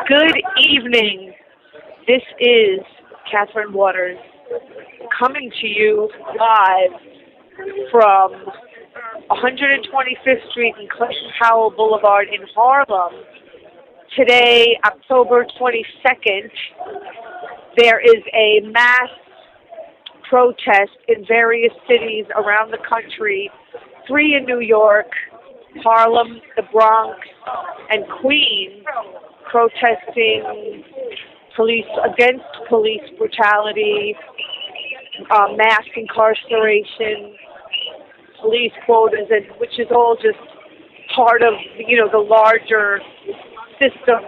Good evening. This is Catherine Waters coming to you live from 125th Street and Clayton Powell Boulevard in Harlem. Today, October 22nd, there is a mass protest in various cities around the country, 3 in New York, Harlem, the Bronx, and Queens, protesting against police brutality, mass incarceration, police quotas, and which is all just part of the larger system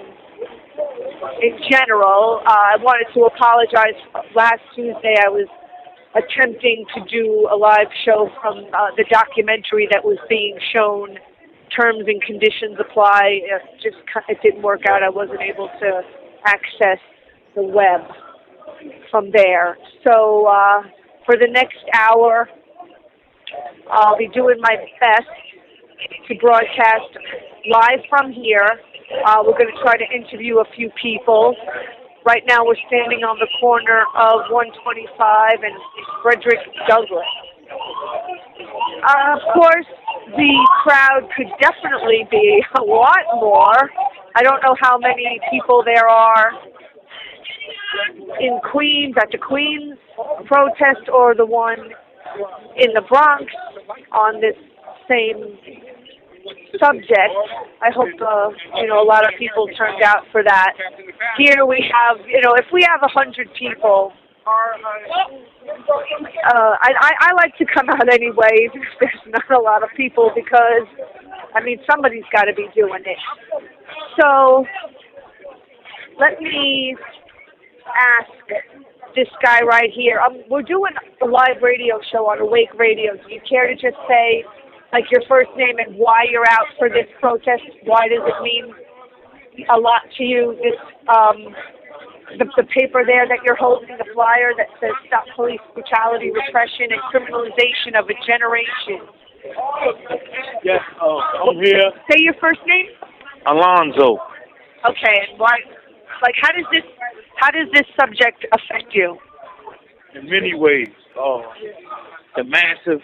in general. I wanted to apologize. Last Tuesday, I was attempting to do a live show from the documentary that was being shown. Terms and conditions apply. It didn't work out. I wasn't able to access the web from there. So for the next hour, I'll be doing my best to broadcast live from here. We're going to try to interview a few people. Right now we're standing on the corner of 125 and Frederick Douglass. Of course, the crowd could definitely be a lot more. I don't know how many people there are in Queens, at the Queens protest, or the one in the Bronx on this same subject. I hope, a lot of people turned out for that. Here we have, if we have 100 people, I like to come out anyway if there's not a lot of people because, somebody's got to be doing it. So let me ask this guy right here. We're doing a live radio show on Awake Radio. Do you care to just say, your first name and why you're out for this protest? Why does it mean a lot to you, this the paper there that you're holding, the flyer that says Stop Police Brutality, Repression, and Criminalization of a Generation? Yes, I'm here. Say your first name? Alonzo. Okay, and why? How does this subject affect you? In many ways, the massive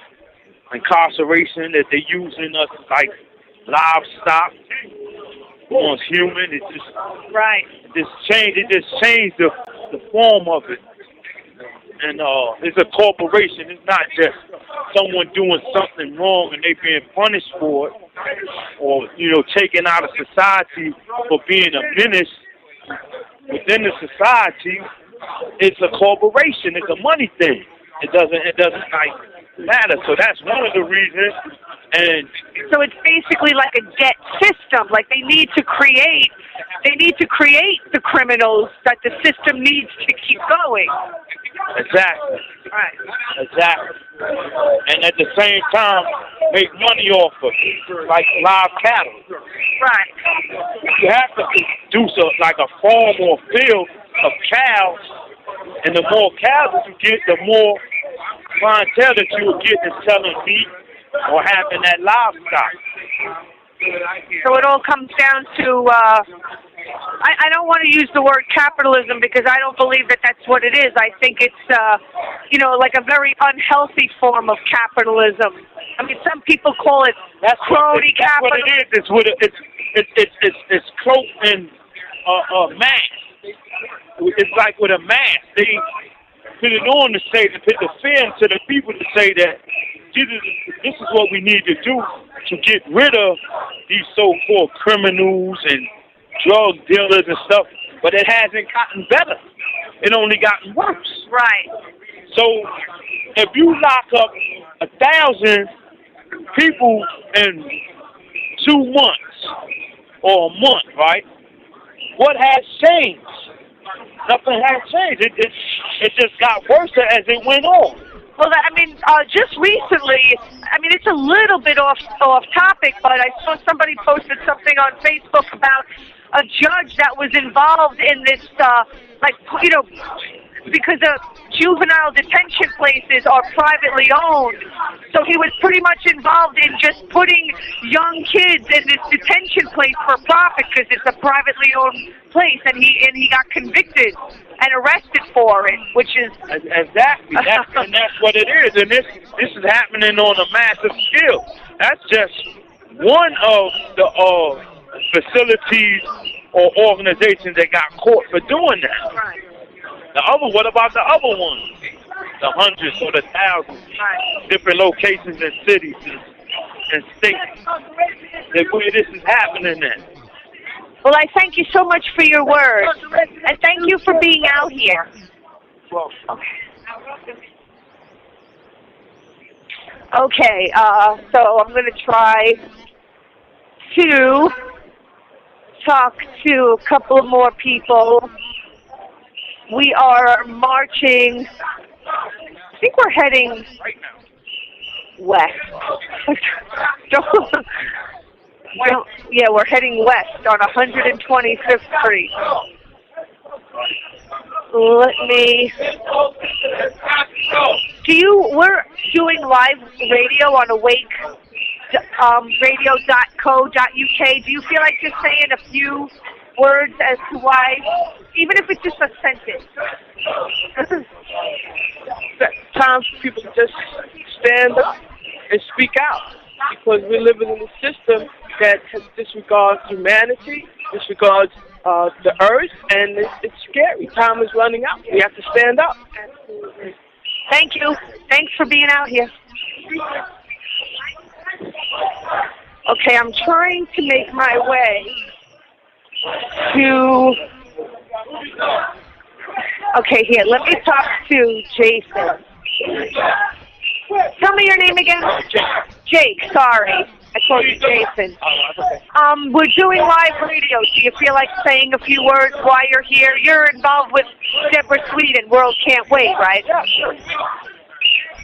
incarceration that they're using us like livestock, almost human. It just right. It just changed the form of it. And it's a corporation. It's not just someone doing something wrong and they being punished for it, or taken out of society for being a menace within the society. It's a corporation. It's a money thing. It doesn't matter. So that's one of the reasons. And so it's basically like a debt system. They need to create the criminals that the system needs to keep going. Exactly. Right. Exactly. And at the same time, make money off of it, like live cattle. Right. You have to produce a farm or field of cows, and the more cows you get, the more clientele that you will get is selling meat or having that livestock. So it all comes down to, I don't want to use the word capitalism because I don't believe that that's what it is. I think it's, a very unhealthy form of capitalism. Some people call it crony capitalism. That's what it is. It's cloaked in a mask. It's like with a mask. They put it on to put the fear into the people to say that this is what we need to do to get rid of these so-called criminals and drug dealers and stuff. But it hasn't gotten better. It only gotten worse. Right. So if you lock up 1,000 people in 2 months or a month, right? What has changed? Nothing has changed. It just got worse as it went on. Well, just recently, it's a little bit off topic, but I saw somebody posted something on Facebook about a judge that was involved in this, because the juvenile detention places are privately owned. So he was pretty much involved in just putting young kids in this detention place for profit because it's a privately owned place, and he got convicted and arrested for it, which is exactly and that's what it is. And this is happening on a massive scale. That's just one of the facilities or organizations that got caught for doing that. right. What about the other ones? The hundreds or the thousands, different locations and cities and states where this is happening in. Well, I thank you so much for your words, and thank you for being out here. Well, Okay, so I'm going to try to talk to a couple of more people. We are marching, I think we're heading west. Yeah, we're heading west on 125th Street. We're doing live radio on Awake radio.co.uk. Do you feel like just saying a few words as to why, even if it's just a sentence? Times for people to just stand up and speak out, because we're living in a system that disregards humanity, disregards the earth, and it's scary. Time is running out. We have to stand up. Absolutely. Thank you. Thanks for being out here. Okay, I'm trying to make my way to... Okay, here, let me talk to Jason. Tell me your name again. Jake, sorry. I called you Jason. We're doing live radio. Do you feel like saying a few words while you're here? You're involved with Deborah Sweden, World Can't Wait, right?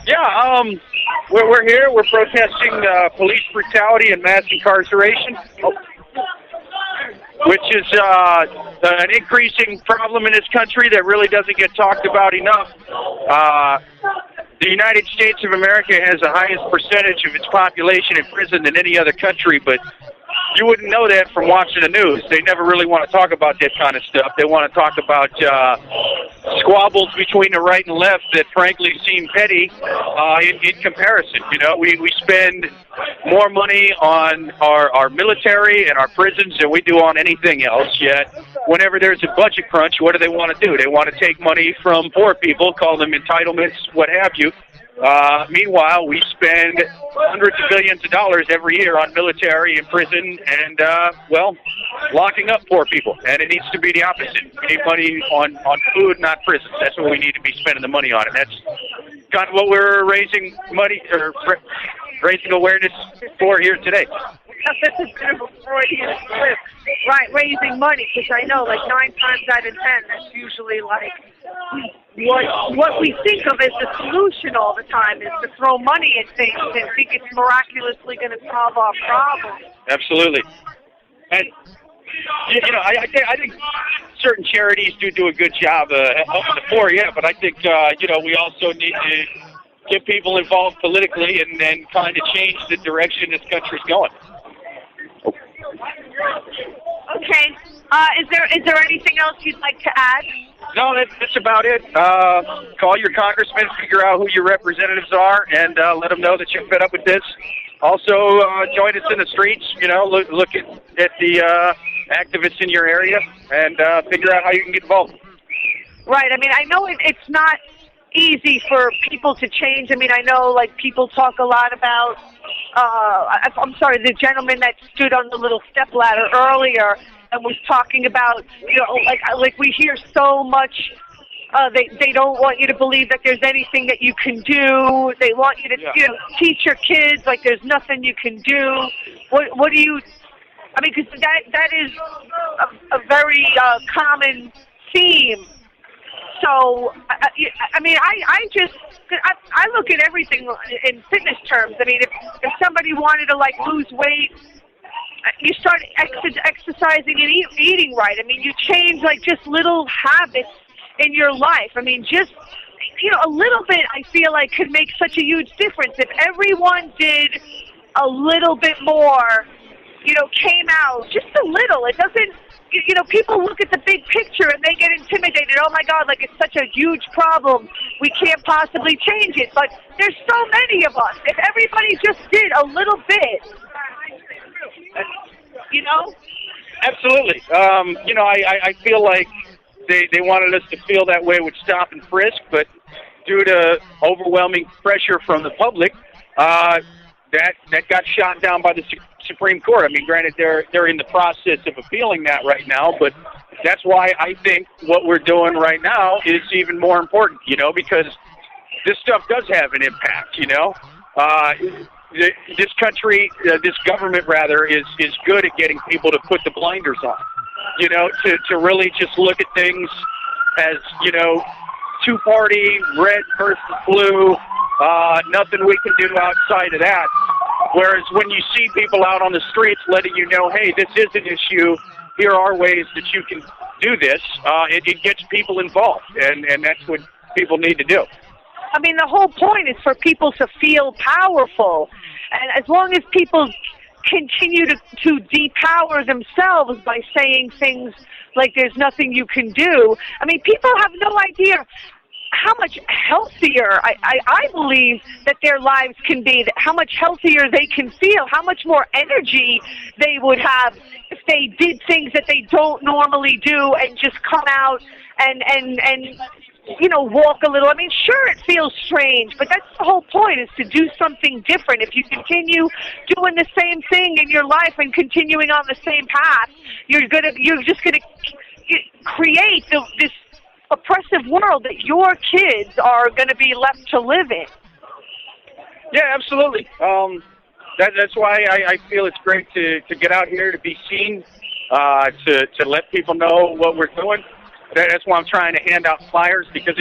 Yeah, we're here. We're protesting police brutality and mass incarceration, which is an increasing problem in this country that really doesn't get talked about enough. The United States of America has the highest percentage of its population in prison than any other country, but you wouldn't know that from watching the news. They never really want to talk about that kind of stuff. They want to talk about squabbles between the right and left that frankly seem petty in comparison. You know, we spend more money on our military and our prisons than we do on anything else, yet whenever there's a budget crunch, what do they want to do? They want to take money from poor people, call them entitlements, what have you. Meanwhile, we spend hundreds of billions of dollars every year on military and prison and, locking up poor people. And it needs to be the opposite. We need money on food, not prisons. That's what we need to be spending the money on. And that's kind of what we're raising money or raising awareness for here today. That's a bit of a Freudian slip. Right, raising money, because I know, like, 9 times out of 10, that's usually, like, what we think of as the solution all the time is to throw money at things and think it's miraculously going to solve our problems. Absolutely. And, you know, I think certain charities do a good job helping the poor, yeah, but I think, we also need to get people involved politically and then kind of change the direction this country's going. Okay. Is there anything else you'd like to add? No, that's about it. Call your congressman, figure out who your representatives are, and let them know that you're fed up with this. Also, join us in the streets. You know, look at the activists in your area and figure out how you can get involved. Right. I mean, I know it's not easy for people to change. I mean, I know, like, people talk a lot about, I'm sorry, the gentleman that stood on the little stepladder earlier and was talking about, you know, like we hear so much, they don't want you to believe that there's anything that you can do. They want you to, teach your kids like there's nothing you can do. What do you, I mean, because that is a very common theme. So, I mean, I look at everything in fitness terms. I mean, if somebody wanted to, like, lose weight, you start exercising and eating right. I mean, you change, like, just little habits in your life. I mean, just, a little bit, I feel like, could make such a huge difference. If everyone did a little bit more, came out just a little. It doesn't, people look at the big picture and they get intimidated. Oh my God, like it's such a huge problem. We can't possibly change it. But there's so many of us. If everybody just did a little bit, Absolutely. I feel like they wanted us to feel that way with stop and frisk, but due to overwhelming pressure from the public, that got shot down by the Supreme Court. I mean, granted, they're in the process of appealing that right now, but that's why I think what we're doing right now is even more important, because this stuff does have an impact, This country, this government rather, is good at getting people to put the blinders on, to really just look at things as, two-party, red versus blue, nothing we can do outside of that. Whereas when you see people out on the streets letting you know, hey, this is an issue, here are ways that you can do this, it gets people involved, and that's what people need to do. I mean, the whole point is for people to feel powerful. And as long as people continue to depower themselves by saying things like there's nothing you can do, I mean, people have no idea how much healthier I believe that their lives can be, that how much healthier they can feel, how much more energy they would have if they did things that they don't normally do and just come out and walk a little. I mean, sure, it feels strange, but that's the whole point, is to do something different. If you continue doing the same thing in your life and continuing on the same path, you're just gonna create this oppressive world that your kids are going to be left to live in. Yeah, absolutely. That's why I feel it's great to get out here, to be seen, to let people know what we're doing. That's why I'm trying to hand out flyers, because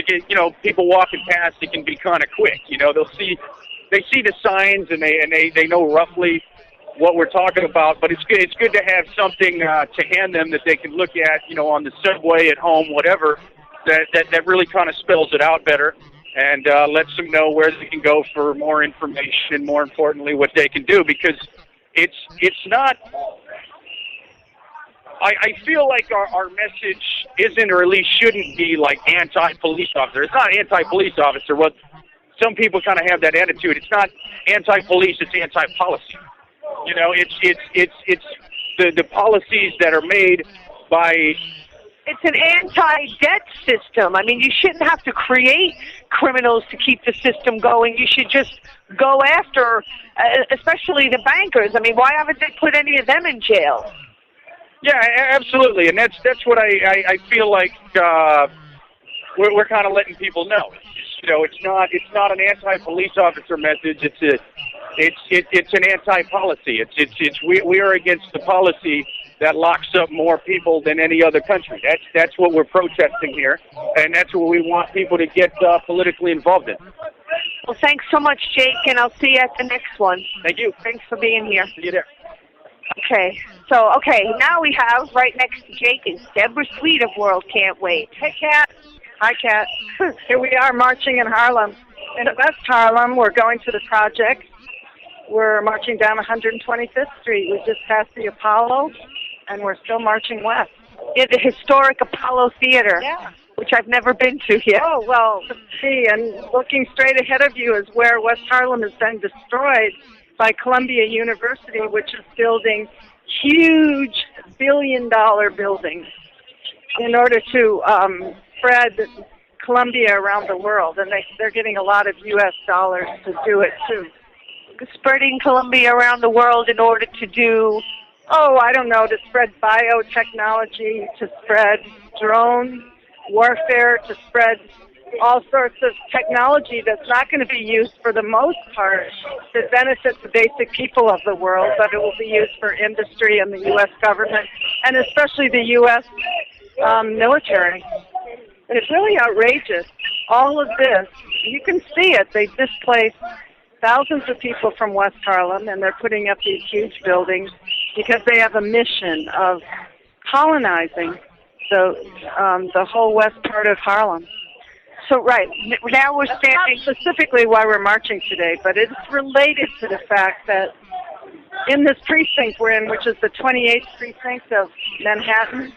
people walking past, it can be kind of quick. They see the signs and they know roughly what we're talking about. But it's good to have something to hand them that they can look at, on the subway, at home, whatever. That really kind of spells it out better and lets them know where they can go for more information. More importantly, what they can do, because it's not. I feel like our message isn't, or at least shouldn't be, like anti-police officer. It's not anti-police officer. What some people kind of have that attitude. It's not anti-police. It's anti-policy. It's the policies that are made by. It's an anti-debt system. I mean, you shouldn't have to create criminals to keep the system going. You should just go after, especially the bankers. I mean, why haven't they put any of them in jail? Yeah, absolutely, and that's what I feel like we're kind of letting people know. It's not an anti-police officer message. It's an anti-policy. We are against the policy that locks up more people than any other country. That's what we're protesting here, and that's what we want people to get politically involved in. Well, thanks so much, Jake, and I'll see you at the next one. Thank you. Thanks for being here. See you there. Okay, now we have, right next to Jake, is Deborah Sweet of World Can't Wait. Hey, Kat. Hi, Kat. Here we are marching in Harlem. In West Harlem, we're going to the project. We're marching down 125th Street. We just passed the Apollo, and we're still marching west. Yeah, the historic Apollo Theater. Yeah. Which I've never been to yet. Oh, well, see, and looking straight ahead of you is where West Harlem has been destroyed by Columbia University, which is building huge billion-dollar buildings in order to spread Columbia around the world, and they're getting a lot of U.S. dollars to do it, too. Spreading Columbia around the world in order to do... Oh, I don't know, to spread biotechnology, to spread drone warfare, to spread all sorts of technology that's not going to be used for the most part to benefit the basic people of the world, but it will be used for industry and the U.S. government, and especially the U.S. Military. It's really outrageous. All of this, you can see it. They displaced thousands of people from West Harlem, and they're putting up these huge buildings because they have a mission of colonizing the whole west part of Harlem. So, right, now we're standing... Not specifically why we're marching today, but it's related to the fact that in this precinct we're in, which is the 28th precinct of Manhattan,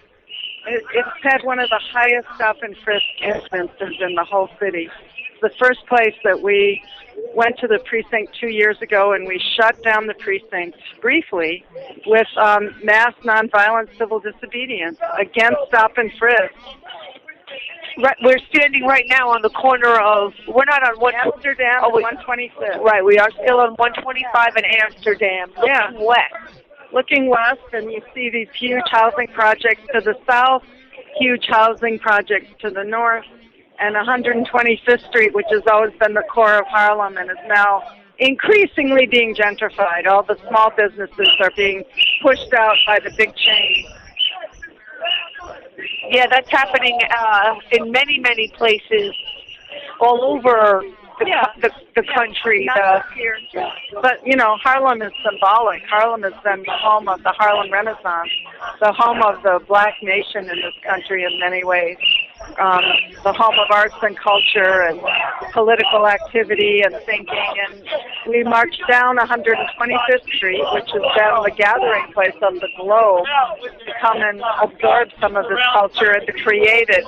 it's had one of the highest stop and frisk instances in the whole city. It's the first place that we went to the precinct 2 years ago, and we shut down the precinct briefly with mass nonviolent civil disobedience against stop and frisk. Right, we're standing right now on the corner of... We're not on Amsterdam and 125th. Right, we are still on 125 in Amsterdam, looking west. Looking west, and you see these huge housing projects to the south, huge housing projects to the north, and 125th Street, which has always been the core of Harlem and is now increasingly being gentrified. All the small businesses are being pushed out by the big chains. Yeah, that's happening in many, many places all over the country. Not just here. But, you know, Harlem is symbolic. Harlem has been the home of the Harlem Renaissance, the home of the black nation in this country in many ways, the home of arts and culture and political activity and thinking. And we marched down 125th Street, which has been the gathering place of the globe, to come and absorb some of this culture and to create it.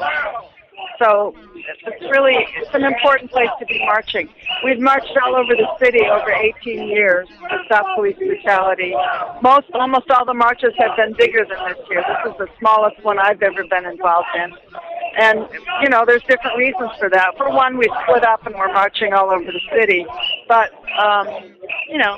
So it's an important place to be marching. We've marched all over the city over 18 years to stop police brutality. Almost all the marches have been bigger than this year. This is the smallest one I've ever been involved in. And, you know, there's different reasons for that. For one, we split up and we're marching all over the city. But, you know,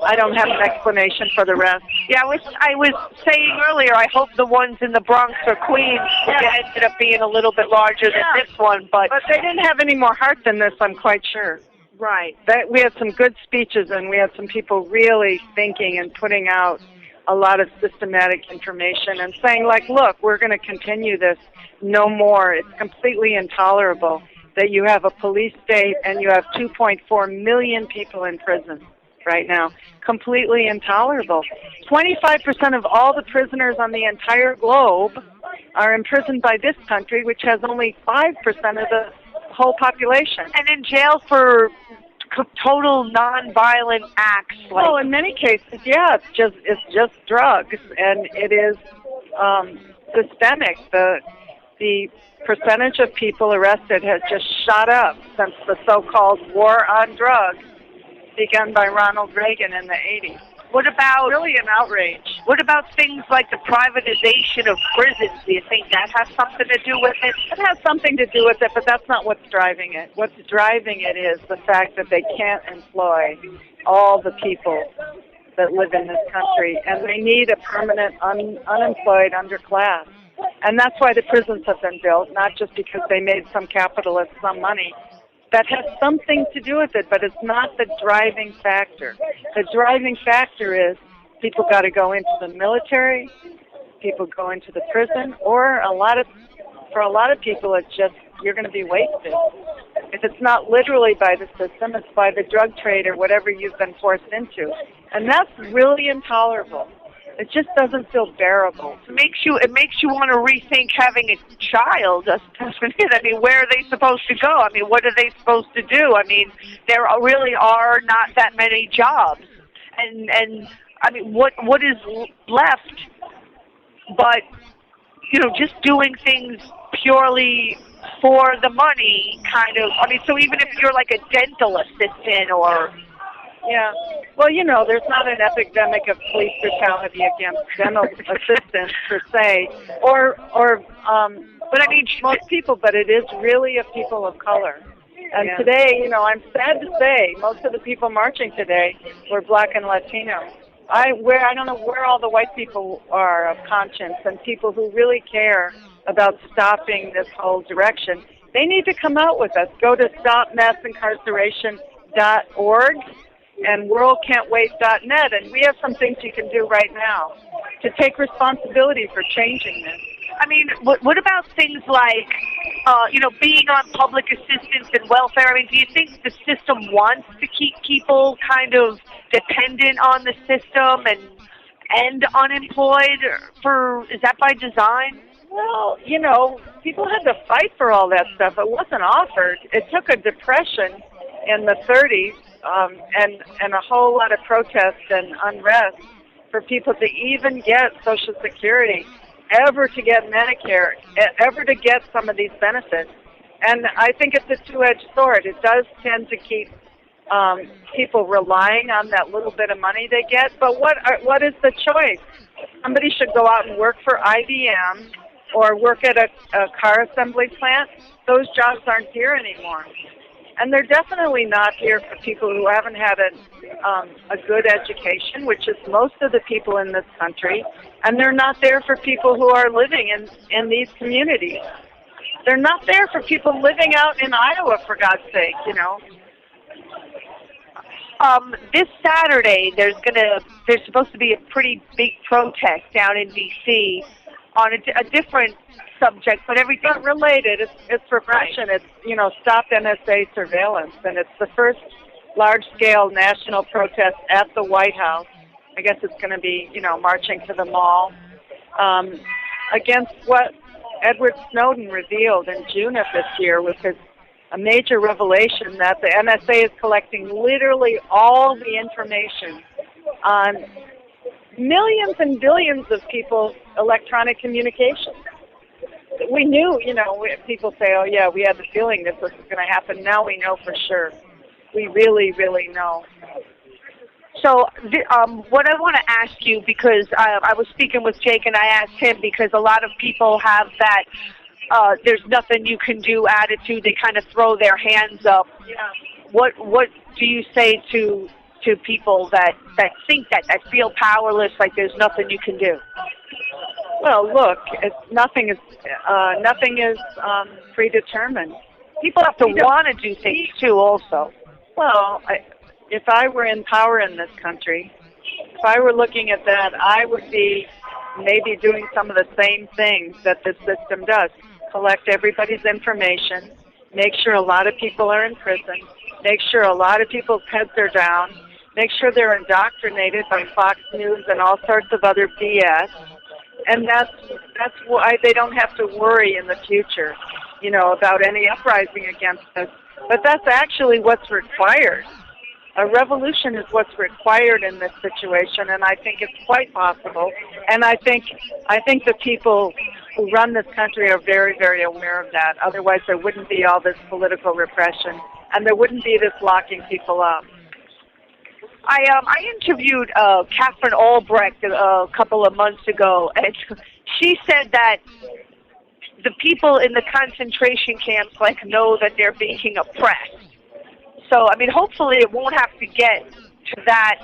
I don't have an explanation for the rest. Yeah, I was saying earlier, I hope the ones in the Bronx or Queens ended up being a little bit larger than this one. But they didn't have any more heart than this, I'm quite sure. Right. We had some good speeches, and we had some people really thinking and putting out a lot of systematic information and saying, like, look, we're going to continue this no more. It's completely intolerable that you have a police state and you have 2.4 million people in prison right now. Completely intolerable. 25% of all the prisoners on the entire globe are imprisoned by this country, which has only 5% of the whole population. And in jail for total nonviolent acts. Well, in many cases, yeah, it's just drugs, and it is systemic. The percentage of people arrested has just shot up since the so-called war on drugs begun by Ronald Reagan in the 80s. What about... Really an outrage. What about things like the privatization of prisons? Do you think that has something to do with it? It has something to do with it, but that's not what's driving it. What's driving it is the fact that they can't employ all the people that live in this country, and they need a permanent unemployed underclass. And that's why the prisons have been built, not just because they made some capitalists some money. That has something to do with it, but it's not the driving factor. The driving factor is people got to go into the military, people go into the prison, or for a lot of people, it's just, you're going to be wasted. If it's not literally by the system, it's by the drug trade or whatever you've been forced into. And that's really intolerable. It just doesn't feel bearable. It makes you want to rethink having a child, doesn't it? I mean, where are they supposed to go? I mean, what are they supposed to do? I mean, there really are not that many jobs. And I mean, what is left but, you know, just doing things purely for the money, kind of. I mean, so even if you're like a dental assistant or... Yeah. Well, you know, there's not an epidemic of police brutality against dental assistants per se, but I mean most people. But it is really of people of color. And today, you know, I'm sad to say, most of the people marching today were black and Latino. I don't know where all the white people are of conscience and people who really care about stopping this whole direction. They need to come out with us. Go to stopmassincarceration.org. and worldcan'twait.net, and we have some things you can do right now to take responsibility for changing this. I mean, what about things like, you know, being on public assistance and welfare? I mean, do you think the system wants to keep people kind of dependent on the system and unemployed? Is that by design? Well, you know, people had to fight for all that stuff. It wasn't offered. It took a depression in the 30s and a whole lot of protest and unrest for people to even get Social Security, ever to get Medicare, ever to get some of these benefits. And I think it's a two-edged sword. It does tend to keep people relying on that little bit of money they get. But what is the choice? Somebody should go out and work for IBM or work at a car assembly plant. Those jobs aren't here anymore. And they're definitely not here for people who haven't had a good education, which is most of the people in this country. And they're not there for people who are living in these communities. They're not there for people living out in Iowa, for God's sake, you know. This Saturday, there's supposed to be a pretty big protest down in D.C. on a different subject, but everything related. It's repression. It's, you know, stop NSA surveillance, and it's the first large-scale national protest at the White House. I guess it's going to be, you know, marching to the mall against what Edward Snowden revealed in June of this year, which is a major revelation that the NSA is collecting literally all the information on millions and billions of people's electronic communications. We knew, you know, people say, oh yeah, we had the feeling this was going to happen. Now we know for sure. We really, really know. So what I want to ask you, because I was speaking with Jake and I asked him, because a lot of people have that there's nothing you can do attitude. They kind of throw their hands up. Yeah. What do you say to people that think that feel powerless, like there's nothing you can do? Well, look, nothing is predetermined. People have to want to do things too, also. Well, if I were in power in this country, if I were looking at that, I would be maybe doing some of the same things that this system does. Collect everybody's information, make sure a lot of people are in prison, make sure a lot of people's heads are down, make sure they're indoctrinated by Fox News and all sorts of other BS. And that's why they don't have to worry in the future, you know, about any uprising against us. But that's actually what's required. A revolution is what's required in this situation, and I think it's quite possible. And I think the people who run this country are very, very aware of that. Otherwise, there wouldn't be all this political repression, and there wouldn't be this locking people up. I interviewed Catherine Albrecht a couple of months ago, and she said that the people in the concentration camps know that they're being oppressed. So, I mean, hopefully it won't have to get to that,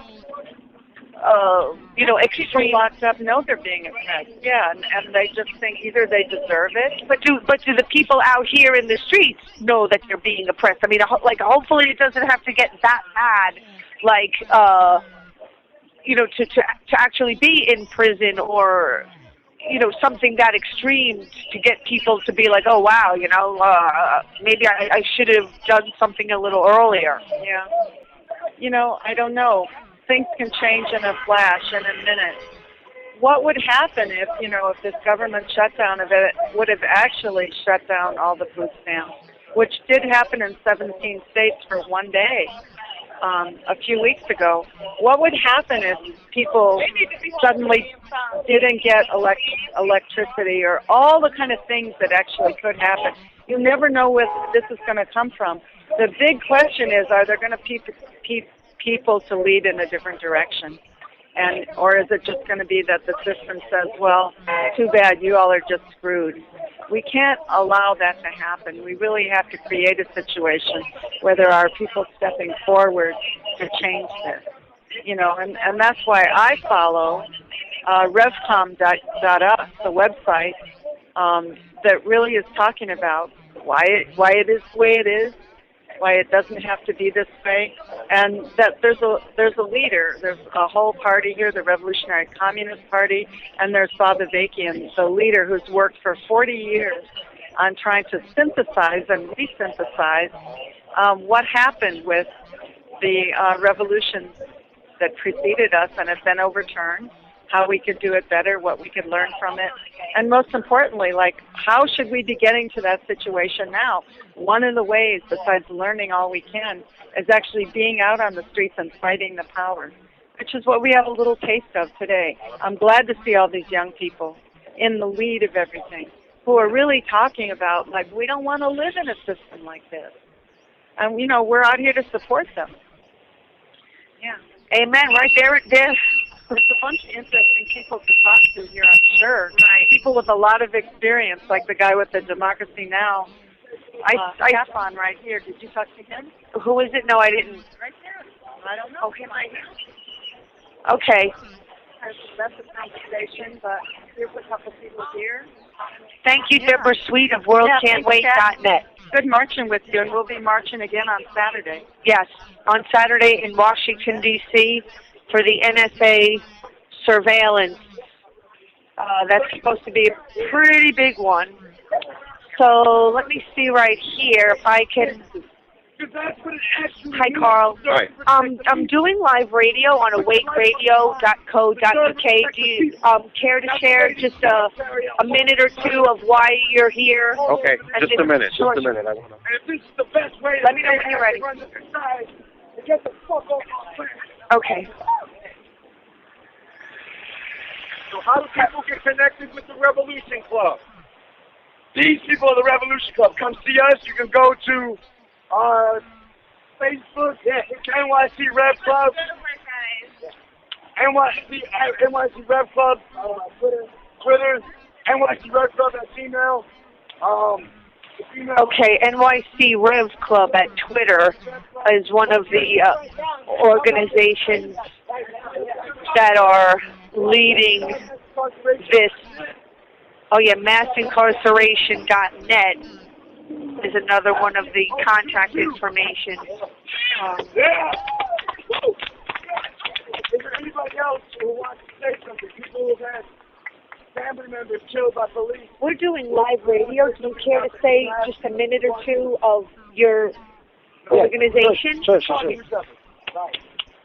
extreme. People locked up know they're being oppressed. Yeah, and they just think either they deserve it. But do the people out here in the streets know that they're being oppressed? I mean, hopefully it doesn't have to get that bad, to actually be in prison or, something that extreme to get people to be like, oh, wow, maybe I should have done something a little earlier. Yeah. I don't know. Things can change in a flash, in a minute. What would happen if this government shutdown would have actually shut down all the food stamps, which did happen in 17 states for one day a few weeks ago? What would happen if people suddenly didn't get electricity or all the kind of things that actually could happen? You never know where this is going to come from. The big question is, are there going to be people to lead in a different direction? Or is it just going to be that the system says, well, too bad, you all are just screwed? We can't allow that to happen. We really have to create a situation where there are people stepping forward to change this. And that's why I follow revcom.us, the website that really is talking about why it is the way it is, why it doesn't have to be this way, and that there's a leader. There's a whole party here, the Revolutionary Communist Party, and there's Bob Avakian, the leader who's worked for 40 years on trying to synthesize and resynthesize what happened with the revolutions that preceded us and have been overturned, how we could do it better, what we could learn from it, and most importantly, like, how should we be getting to that situation now? One of the ways, besides learning all we can, is actually being out on the streets and fighting the power, which is what we have a little taste of today. I'm glad to see all these young people in the lead of everything who are really talking about, like, we don't want to live in a system like this. And, you know, we're out here to support them. Yeah. Amen. Right there. There's a bunch of interesting people to talk to here, I'm sure. Right. People with a lot of experience, like the guy with the Democracy Now! I have on right here. Did you talk to him? Who is it? No, I didn't. Right there. I don't know. Okay, right here. Okay. That's a conversation, but here's a couple people here. Thank you, Deborah Sweet of WorldCan'tWait.net. Good marching with you, and we'll be marching again on Saturday. Yes, on Saturday in Washington, D.C. for the NSA surveillance. That's supposed to be a pretty big one. So let me see right here if I can. Hi, Carl. Hi. I'm doing live radio on awakeradio.co.uk. Do you care to share just a minute or two of why you're here? Okay, just a minute. I want to. Let me know when you're ready. Okay. So how do people get connected with the Revolution Club? These people of the Revolution Club, come see us. You can go to Facebook, NYC Rev Club, NYC Rev Club, Twitter, NYC Rev Club at Gmail. Okay, NYC Rev Club at Twitter is one of the organizations that are leading this. Oh yeah, massincarceration.net is another one of the contact information. Is there anybody else who wants to say something? People who have had family members killed by police. We're doing live radio. Do you care to say just a minute or two of your organization? Sure.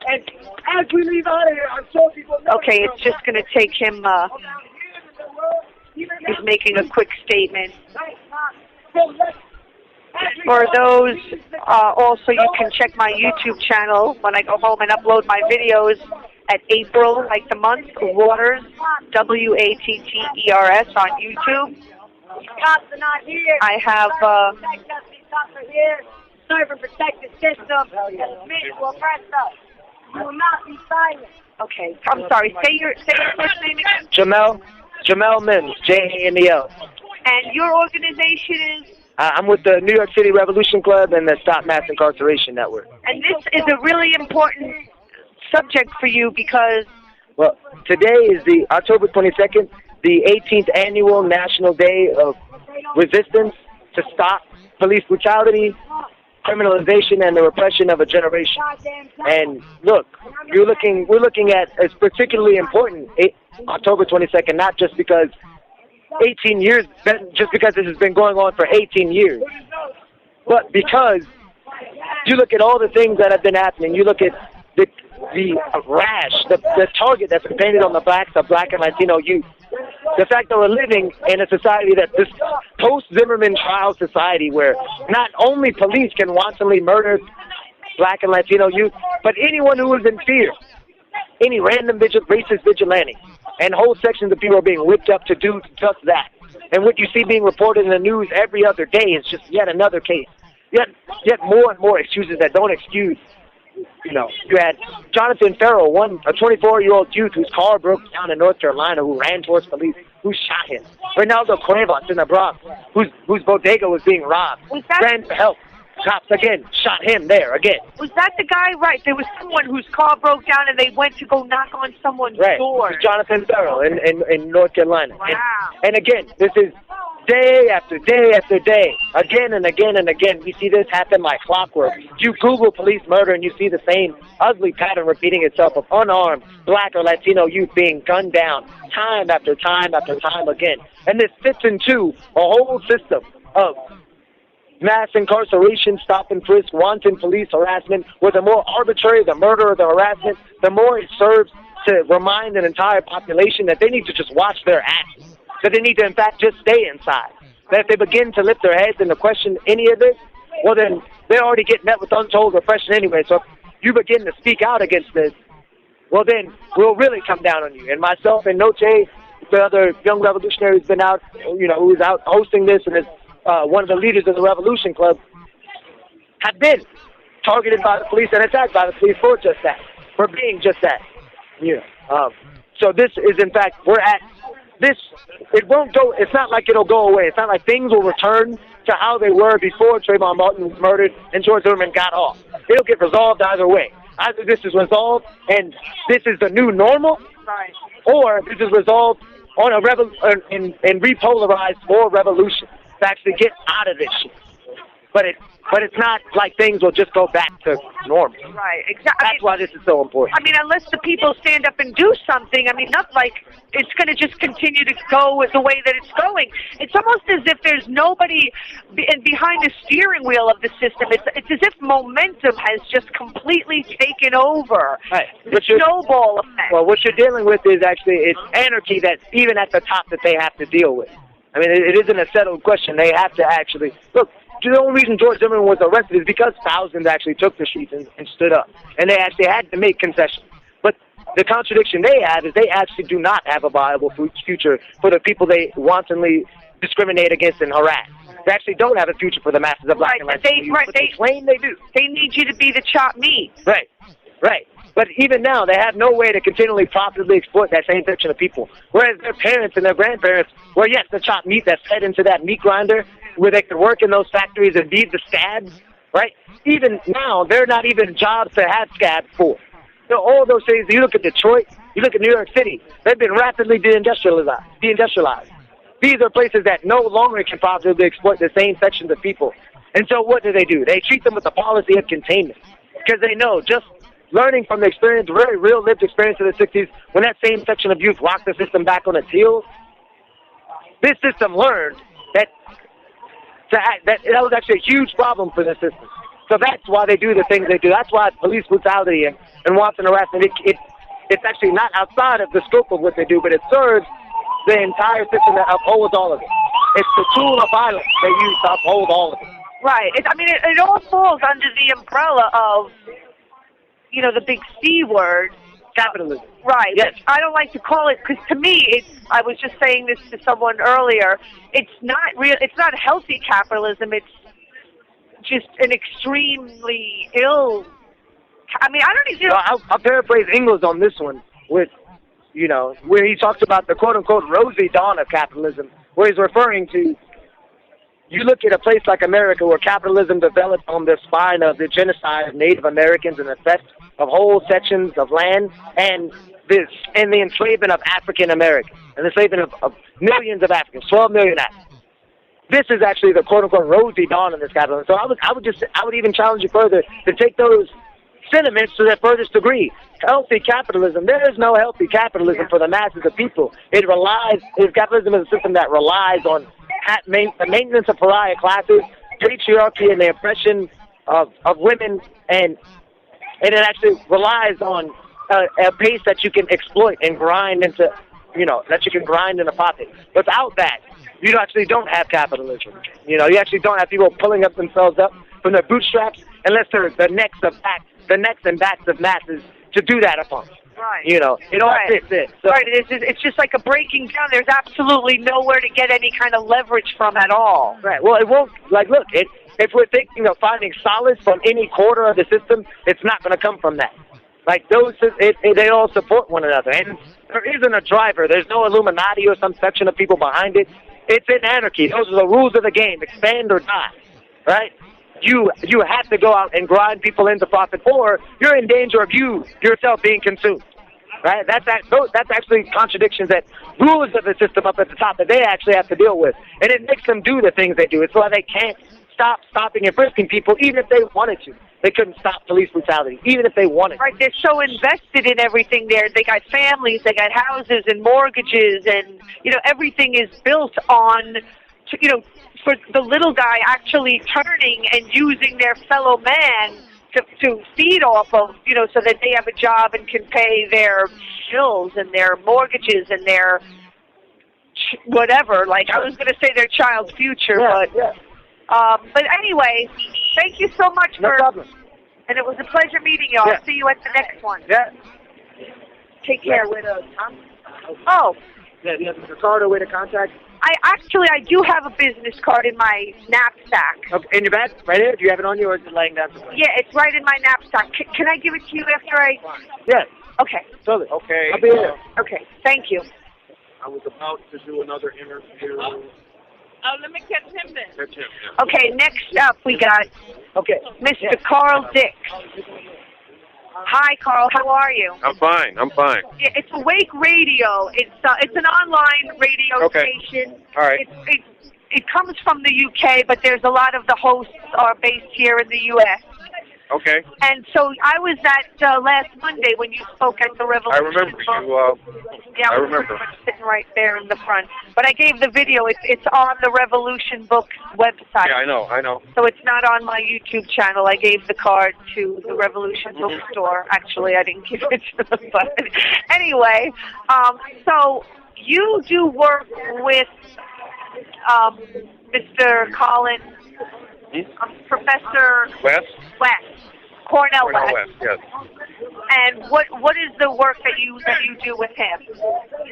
And as we leave out of here, I'm sure people know. Okay, it's just going to take him, he's making a quick statement. For those, also you can check my YouTube channel when I go home and upload my videos at April, like the month, Waters, Watters on YouTube. Cops are not here. I have, Cops are here. Serve and protect the system. That's meant to oppress us. You will not be silent. okay, I'm sorry, say your first name again. Jamel Mims, J-A-M-E-L. And your organization is? I'm with the New York City Revolution Club and the Stop Mass Incarceration Network. And this is a really important subject for you because... Well, today is the October 22nd, the 18th annual National Day of Resistance to stop police brutality, criminalization, and the repression of a generation. And look, we're looking at, it's particularly important, October 22nd, not just because 18 years, just because this has been going on for 18 years, but because you look at all the things that have been happening. You look at the rash, the target that's been painted on the backs of Black and Latino youth. The fact that we're living in a society that this post-Zimmerman trial society where not only police can wantonly murder Black and Latino youth, but anyone who is in fear, any random racist vigilante, and whole sections of people are being whipped up to do just that. And what you see being reported in the news every other day is just yet another case. Yet more and more excuses that don't excuse. You know, you had Jonathan Farrell, a 24-year-old youth whose car broke down in North Carolina, who ran towards police, who shot him. Ronaldo Cuevas in the Bronx, whose bodega was being robbed, ran for help. Cops again shot him there again. Was that the guy? Right. There was someone whose car broke down and they went to go knock on someone's door. Jonathan Farrell in North Carolina. Wow. And again, this is day after day after day, again and again and again. We see this happen like clockwork. You Google police murder and you see the same ugly pattern repeating itself of unarmed Black or Latino youth being gunned down time after time after time again. And this fits into a whole system of mass incarceration, stop and frisk, wanton police harassment, where the more arbitrary the murder or the harassment, the more it serves to remind an entire population that they need to just watch their actions, that they need to, in fact, just stay inside. That if they begin to lift their heads and to question any of this, well, then they already get met with untold repression anyway. So if you begin to speak out against this, well, then we'll really come down on you. And myself and Noche, the other young revolutionary who's been out, who's out hosting this and is one of the leaders of the Revolution Club, have been targeted by the police and attacked by the police for just that, for being just that. So this is, in fact, we're at this. It won't go. It's not like it'll go away. It's not like things will return to how they were before Trayvon Martin was murdered and George Zimmerman got off. It'll get resolved either way. Either this is resolved and this is the new normal, or this is resolved on a and repolarized for revolution to actually get out of this shit. But it's not like things will just go back to normal. Right, exactly. That's why this is so important. I mean, unless the people stand up and do something, I mean, not like it's going to just continue to go with the way that it's going. It's almost as if there's nobody behind the steering wheel of the system. It's as if momentum has just completely taken over. Right. The snowball effect. Well, what you're dealing with is actually it's anarchy that's even at the top that they have to deal with. I mean, it isn't a settled question. They have to actually look. The only reason George Zimmerman was arrested is because thousands actually took the streets and stood up. And they actually had to make concessions. But the contradiction they have is they actually do not have a viable future for the people they wantonly discriminate against and harass. They actually don't have a future for the masses of black and Latino youth, but they claim they do. They need you to be the chopped meat. Right. But even now, they have no way to continually profitably exploit that same section of people. Whereas their parents and their grandparents, well, yes, the chopped meat that's fed into that meat grinder, where they could work in those factories and be the scabs, right? Even now, they're not even jobs to have scabs for. So all those cities, you look at Detroit, you look at New York City, they've been rapidly deindustrialized. These are places that no longer can profitably exploit the same sections of people. And so what do? They treat them with the policy of containment. Because they know, just learning from the experience, very real lived experience of the 60s, when that same section of youth rocked the system back on its heels, this system learned that was actually a huge problem for the system. So that's why they do the things they do. That's why police brutality and wanton harassment, it's actually not outside of the scope of what they do, but it serves the entire system that upholds all of it. It's the tool of violence they use to uphold all of it. Right. It all falls under the umbrella of, the big C word. Capitalism. Right. Yes. I don't like to call it, because to me, I was just saying this to someone earlier, it's not healthy capitalism, it's just an extremely ill, I don't even... I'll paraphrase Engels on this one with, where he talks about the quote-unquote rosy dawn of capitalism, where he's referring to, you look at a place like America where capitalism developed on the spine of the genocide of Native Americans and the theft of whole sections of land and the enslavement of African Americans and the enslavement of millions of Africans, 12 million Africans. This is actually the quote-unquote rosy dawn of this capitalism. So I would even challenge you further to take those sentiments to their furthest degree. Healthy capitalism. There is no healthy capitalism for the masses of people. Capitalism is a system that relies on the maintenance of pariah classes, patriarchy, and the oppression of women, and it actually relies on a pace that you can exploit and grind into, that you can grind in a pocket. Without that, you actually don't have capitalism. You actually don't have people pulling up themselves up from their bootstraps unless they're the necks and backs of masses to do that upon. Right. It all fits in. So, right. It's just like a breaking down. There's absolutely nowhere to get any kind of leverage from at all. Right. Well, it won't. Look, if we're thinking of finding solace from any quarter of the system, it's not going to come from that. They all support one another, and there isn't a driver. There's no Illuminati or some section of people behind it. It's in anarchy. Those are the rules of the game. Expand or die. Right. You have to go out and grind people into profit, or you're in danger of you yourself being consumed. Right? That's actually contradictions that rulers of the system up at the top that they actually have to deal with, and it makes them do the things they do. It's why they can't stopping and frisking people, even if they wanted to. They couldn't stop police brutality, even if they wanted to. Right? They're so invested in everything there. They got families, they got houses and mortgages, and everything is built on, for the little guy actually turning and using their fellow man to feed off of, so that they have a job and can pay their bills and their mortgages and their whatever. Like, I was going to say their child's future, but anyway, thank you so much No problem. and it was a pleasure meeting you. I'll see you at the next one. Yeah. Take care. Tom? Oh. Yeah, do you have your card or way to contact? I do have a business card in my knapsack. Okay, in your bag? Right here? Do you have it on you or is it laying down somewhere? Yeah, it's right in my knapsack. Can I give it to you after I... Yeah. Okay. Totally. Okay. I'll be here. Okay, thank you. I was about to do another interview. Oh, let me catch him then. That's him, yeah. Okay, next up we got Okay. Mr. Carl Dick. Hi, Carl. How are you? I'm fine. Yeah, it's Awake Radio. It's an online radio station. All right. It comes from the UK, but there's a lot of the hosts are based here in the US. Okay. And so I was at last Monday when you spoke at the Revolution. I remember you. Yeah, I I was remember. pretty much sitting right there in the front. But I gave the video. It's on the Revolution Books website. Yeah, I know. So it's not on my YouTube channel. I gave the card to the Revolution Bookstore. Actually, I didn't give it to them. But anyway, so you do work with Mr. Colin, Professor West? Cornell Cornell West. West, yes. And what is the work that you do with him?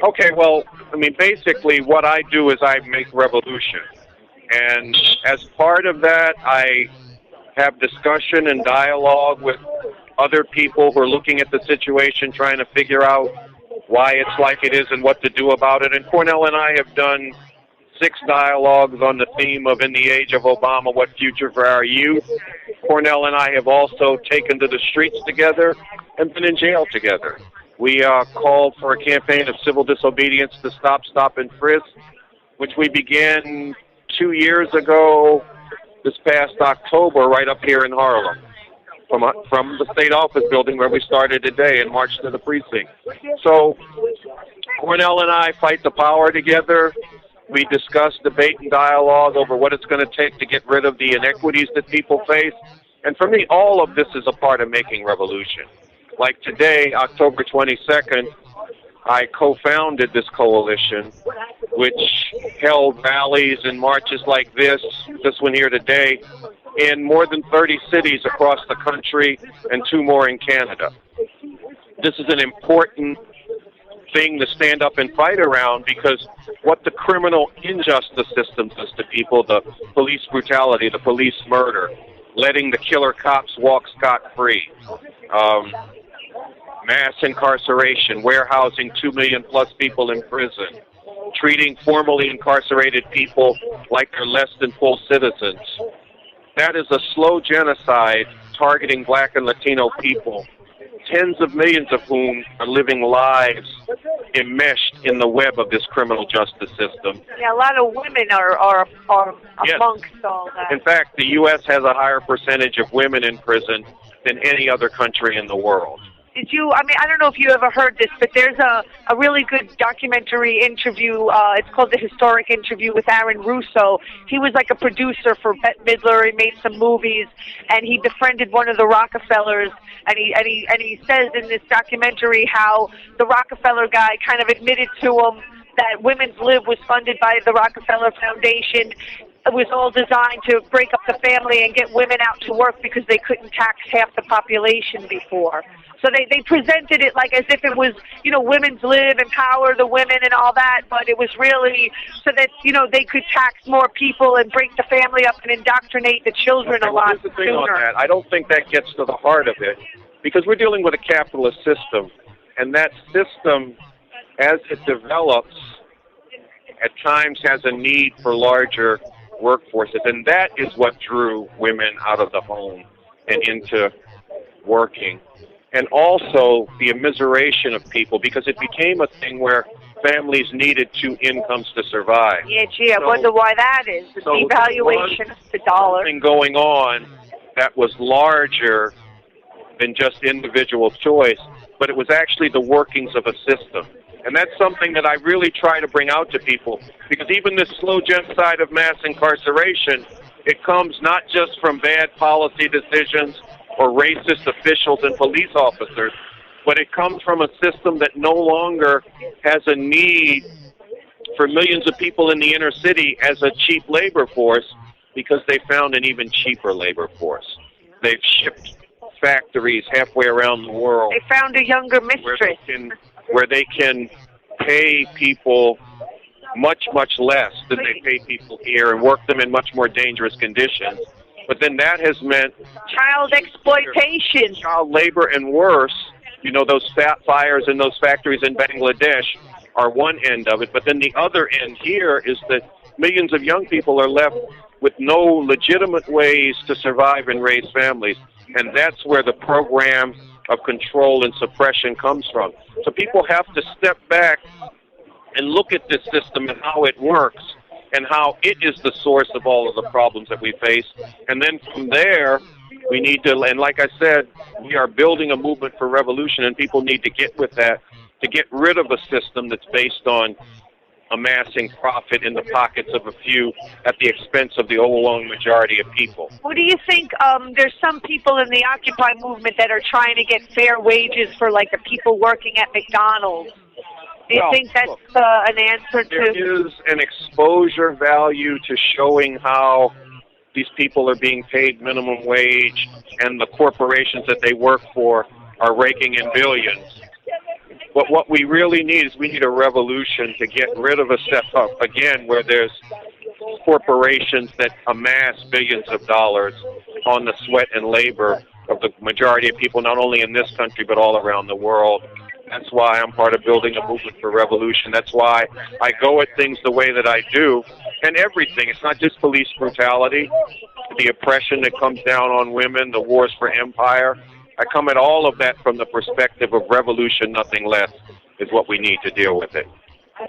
Okay, well, I mean, basically what I do is I make revolution. And as part of that, I have discussion and dialogue with other people who are looking at the situation, trying to figure out why it's like it is and what to do about it. And Cornell and I have done 6 dialogues on the theme of In the Age of Obama, What Future for Our Youth. Cornell and I have also taken to the streets together and been in jail together. We called for a campaign of civil disobedience to stop, and frisk, which we began 2 years ago this past October right up here in Harlem from the state office building where we started today and marched to the precinct. So Cornell and I fight the power together. We discuss, debate, and dialogue over what it's going to take to get rid of the inequities that people face. And for me, all of this is a part of making revolution. Like today, October 22nd, I co-founded this coalition, which held rallies and marches like this one here today, in more than 30 cities across the country and 2 more in Canada. This is an important thing to stand up and fight around, because what the criminal injustice system does to people, the police brutality, the police murder, letting the killer cops walk scot-free, mass incarceration, warehousing 2 million plus people in prison, treating formerly incarcerated people like they're less than full citizens. That is a slow genocide targeting Black and Latino people, tens of millions of whom are living lives enmeshed in the web of this criminal justice system. Yeah, a lot of women are amongst all that. In fact, the U.S. has a higher percentage of women in prison than any other country in the world. I don't know if you ever heard this, but there's a really good documentary interview. It's called The Historic Interview with Aaron Russo. He was like a producer for Bette Midler. He made some movies, and he befriended one of the Rockefellers. And he says in this documentary how the Rockefeller guy kind of admitted to him that Women's Lib was funded by the Rockefeller Foundation. It was all designed to break up the family and get women out to work because they couldn't tax half the population before. So they presented it like as if it was, Women's Lib, empower the women and all that, but it was really so that, they could tax more people and break the family up and indoctrinate the children a lot sooner. Thing on that, I don't think that gets to the heart of it, because we're dealing with a capitalist system, and that system, as it develops, at times has a need for larger workforces, and that is what drew women out of the home and into working. And also the immiseration of people, because it became a thing where families needed 2 incomes to survive. Yeah, gee, I wonder why that is. The devaluation of the dollar. Something going on that was larger than just individual choice, but it was actually the workings of a system. And that's something that I really try to bring out to people, because even this slow genocide of mass incarceration, it comes not just from bad policy decisions or racist officials and police officers, but it comes from a system that no longer has a need for millions of people in the inner city as a cheap labor force, because they found an even cheaper labor force. They've shipped factories halfway around the world. They found a younger mistress. Where they can pay people much, much less than they pay people here and work them in much more dangerous conditions. But then that has meant child exploitation, child labor, and worse. You know, those fires in those factories in Bangladesh are one end of it. But then the other end here is that millions of young people are left with no legitimate ways to survive and raise families. And that's where the program of control and suppression comes from. So people have to step back and look at this system and how it works and how it is the source of all of the problems that we face. And then from there, we need to, and like I said, we are building a movement for revolution, and people need to get with that to get rid of a system that's based on amassing profit in the pockets of a few at the expense of the overwhelming majority of people. What do you think? There's some people in the Occupy movement that are trying to get fair wages for, like, the people working at McDonald's. Do you think that's an answer to... There is an exposure value to showing how these people are being paid minimum wage and the corporations that they work for are raking in billions. But what we really need is we need a revolution to get rid of a setup, again, where there's corporations that amass billions of dollars on the sweat and labor of the majority of people, not only in this country, but all around the world. That's why I'm part of building a movement for revolution. That's why I go at things the way that I do. And everything. It's not just police brutality, the oppression that comes down on women, the wars for empire. I come at all of that from the perspective of revolution, nothing less, is what we need to deal with it.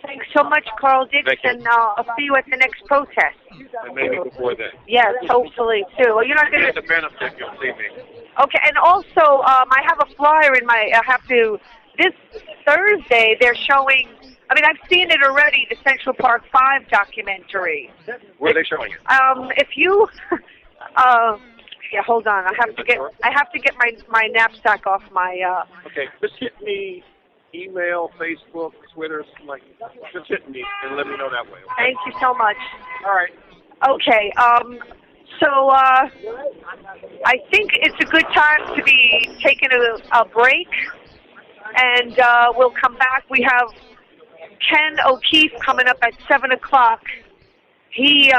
Thanks so much, Carl Dixon. I'll see you at the next protest. And maybe before then. Yes, hopefully, too. Well, you're not going to... the benefit, you'll see me. Okay, and also, I have a flyer in my... I have to... This Thursday, they're showing... I mean, I've seen it already, the Central Park 5 documentary. Where are they showing it? If you... yeah, hold on. I have to get my knapsack off my... Okay, just hit me... Email, Facebook, Twitter, like, just hit me and let me know that way. Okay? Thank you so much. All right. Okay. So I think it's a good time to be taking a break, and we'll come back. We have Ken O'Keefe coming up at 7 o'clock. He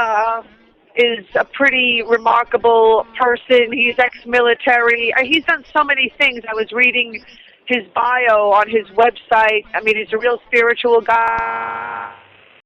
is a pretty remarkable person. He's ex-military. He's done so many things. I was reading his bio on his website. I mean, he's a real spiritual guy.